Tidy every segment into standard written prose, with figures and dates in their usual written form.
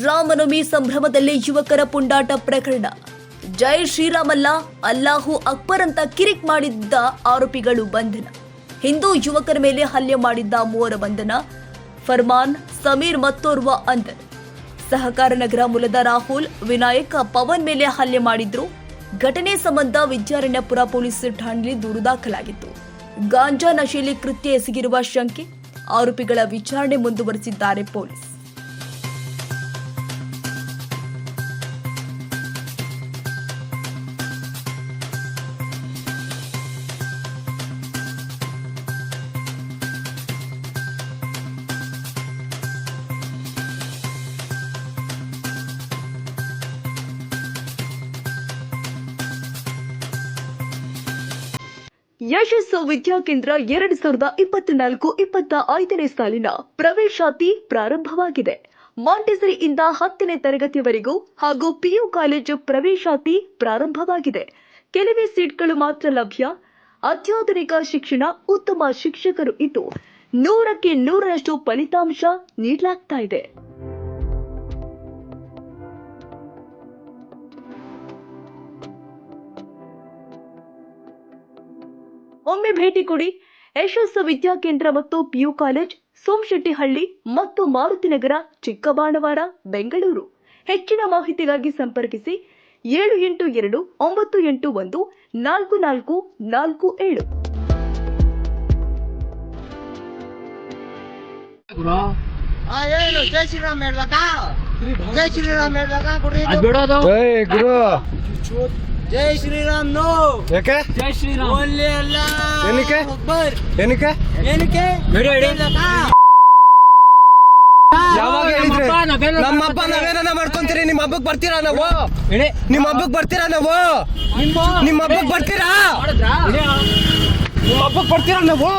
ರಾಮನವಮಿ ಸಂಭ್ರಮದಲ್ಲಿ ಯುವಕರ ಪುಂಡಾಟ ಪ್ರಕರಣ. ಜೈ ಶ್ರೀರಾಮಲ್ಲ ಅಲ್ಲಾಹು ಅಕ್ಬರ್ ಅಂತ ಕಿರಿಕ್ ಮಾಡಿದ್ದ ಆರೋಪಿಗಳು ಬಂಧನ. ಹಿಂದೂ ಯುವಕರ ಮೇಲೆ ಹಲ್ಲೆ ಮಾಡಿದ್ದ ಮೂವರ ಬಂಧನ. ಫರ್ಮಾನ್, ಸಮೀರ್ ಮತ್ತೋರ್ವ ಅಂಧನ್. ಸಹಕಾರ ನಗರ ಮೂಲದ ರಾಹುಲ್, ವಿನಾಯಕ್, ಪವನ್ ಮೇಲೆ ಹಲ್ಲೆ ಮಾಡಿದ್ರು. ಘಟನೆ ಸಂಬಂಧ ವಿದ್ಯಾರಣ್ಯಪುರ ಪೊಲೀಸ್ ಠಾಣೆಯಲ್ಲಿ ದೂರು ದಾಖಲಾಗಿತ್ತು. ಗಾಂಜಾ ನಶೆಯಲ್ಲಿ ಕೃತ್ಯ ಎಸಗಿರುವ ಶಂಕೆ. ಆರೋಪಿಗಳ ವಿಚಾರಣೆ ಮುಂದುವರೆಸಿದ್ದಾರೆ ಪೊಲೀಸ್. ಯಶಸ್ಸು ವಿದ್ಯಾಕೇಂದ್ರ 2024-25ನೇ ಸಾಲಿನ ಪ್ರವೇಶಾತಿ ಪ್ರಾರಂಭವಾಗಿದೆ. ಮಾಂಟೆಸರಿಯಿಂದ 10ನೇ ತರಗತಿಯವರೆಗೂ ಹಾಗೂ ಪಿಯು ಕಾಲೇಜು ಪ್ರವೇಶಾತಿ ಪ್ರಾರಂಭವಾಗಿದೆ. ಕೆಲವೇ ಸೀಟ್ಗಳು ಮಾತ್ರ ಲಭ್ಯ. ಅತ್ಯಾಧುನಿಕ ಶಿಕ್ಷಣ, ಉತ್ತಮ ಶಿಕ್ಷಕರು ಇದ್ದು 100ಕ್ಕೆ 100ರಷ್ಟು ಫಲಿತಾಂಶ ನೀಡಲಾಗ್ತಾ ಇದೆ. ಒಮ್ಮೆ ಭೇಟಿ ಕೊಡಿ. ಯಶಸ್ಸು ವಿದ್ಯಾಕೇಂದ್ರ ಮತ್ತು ಪಿಯು ಕಾಲೇಜ್, ಸೋಮಶೆಟ್ಟಿಹಳ್ಳಿ ಮತ್ತು ಮಾರುತಿನಗರ, ಚಿಕ್ಕಬಾಣವಾರ, ಬೆಂಗಳೂರು. ಹೆಚ್ಚಿನ ಮಾಹಿತಿಗಾಗಿ ಸಂಪರ್ಕಿಸಿ 782-981-4447. ಜೈ ಶ್ರೀರಾಮ್ ಹೇಳ್ಬೇಕಾ? ಜೈ ಶ್ರೀರಾಮ್ ಹೇಳ್ಬೇಕಾ? ಜೈ ಶ್ರೀರಾಮ್ ನೋ. ಯಾಕೆ? ಜೈ ಶ್ರೀರಾಮ್ ಓನ್ಲಿ ಅಲ್ಲ. ಏನಕ್ಕೆ? ಅಕ್ಬರ್. ಏನಕ್ಕೆ? ಏನಕ್ಕೆ? ಯಾವಾಗ ಹೇಳಿದ್ರೆ ನಮ್ಮ ಹಬ್ಬ ನಾವೇನ ಮಾಡ್ಕೊಂತೀರಿ? ನಿಮ್ಮ ಹಬ್ಬಕ್ಕೆ ಬರ್ತೀರಾ ನಾವು? ನಿಮ್ಮ ಹಬ್ಬಕ್ಕೆ ಬರ್ತೀರಾ ನಾವು? ನಿಮ್ಮ ಹಬ್ಬಕ್ಕೆ ಬರ್ತೀರಾ? ನಿಮ್ಮ ಹಬ್ಬಕ್ಕೆ ಬರ್ತೀರಾ ನಾವು?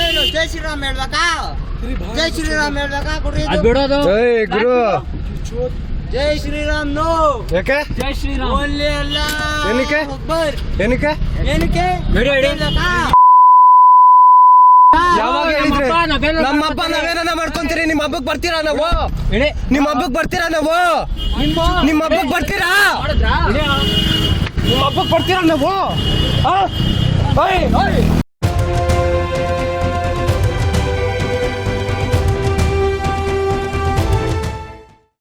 ಏನು ಜೈ ಶ್ರೀರಾಮ್ ಹೇಳ್ಬೇಕಾ? ಜೈ ಶ್ರೀರಾಮ್ ಹೇಳ್ಬೇಕಾ? ಜೈ ಗುರು. ಜೈ ಶ್ರೀರಾಮ್ ನೋ. ಯಾಕೆ? ಜೈ ಶ್ರೀರಾಮ್ ಓನ್ಲಿ ಅಲ್ಲ. ಏನಕ್ಕೆ? ಅಕ್ಬರ್. ಏನಕ್ಕೆ? ಏನಕ್ಕೆ? ಯಾವಾಗ ಹೇಳಿದ್ರೆ ನಮ್ಮ ಹಬ್ಬ ನಾವೇನ ಮಾಡ್ಕೊಂತೀರಿ? ನಿಮ್ಮ ಹಬ್ಬಕ್ಕೆ ಬರ್ತೀರಾ ನಾವು? ನಿಮ್ಮ ಹಬ್ಬಕ್ಕೆ ಬರ್ತೀರಾ ನಾವು? ನಿಮ್ಮ ಹಬ್ಬಕ್ಕೆ ಬರ್ತೀರಾ? ನಿಮ್ಮ ಹಬ್ಬಕ್ಕೆ ಬರ್ತೀರಾ ನಾವು?